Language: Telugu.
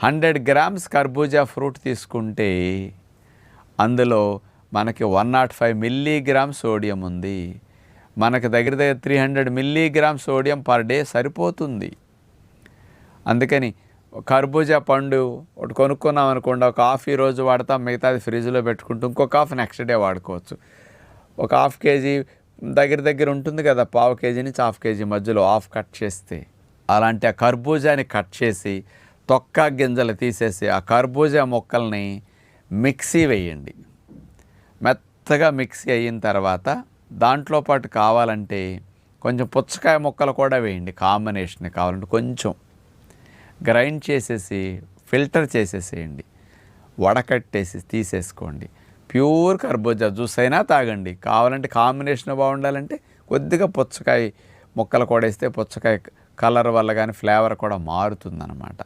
100 గ్రామ్స్ కర్బూజా ఫ్రూట్ తీసుకుంటే అందులో మనకి 105 మిల్లీగ్రామ్ సోడియం ఉంది. మనకు దగ్గర 300 మిల్లీగ్రామ్ సోడియం పర్ డే సరిపోతుంది. అందుకని కర్బూజా పండు ఒకటి కొనుక్కున్నాం అనుకోండి, ఒక హాఫ్ ఈ రోజు వాడతాం, మిగతాది ఫ్రిడ్జ్లో పెట్టుకుంటూ ఇంకొక హాఫ్ నెక్స్ట్ డే వాడుకోవచ్చు. ఒక హాఫ్ కేజీ దగ్గర ఉంటుంది కదా, పావు కేజీ నుంచి హాఫ్ కేజీ మధ్యలో హాఫ్ కట్ చేస్తే, అలాంటి ఆ కర్బూజాని కట్ చేసి తొక్క గింజలు తీసేసి ఆ కర్బూజా మొక్కల్ని మిక్సీ వేయండి. మెత్తగా మిక్సీ అయిన తర్వాత దాంట్లో పాటు కావాలంటే కొంచెం పుచ్చకాయ ముక్కలు కూడా వేయండి, కాంబినేషన్ కావాలంటే కొంచెం గ్రైండ్ చేసేసి ఫిల్టర్ చేసేసేయండి, వడకట్టేసి తీసేసుకోండి. ప్యూర్ కర్బూజా జ్యూస్ అయినా తాగండి. కావాలంటే కాంబినేషన్ బాగుండాలంటే కొద్దిగా పుచ్చకాయ ముక్కలు కూడా వేస్తే పుచ్చకాయ కలర్ వల్ల కానీ ఫ్లేవర్ కూడా మారుతుందన్నమాట.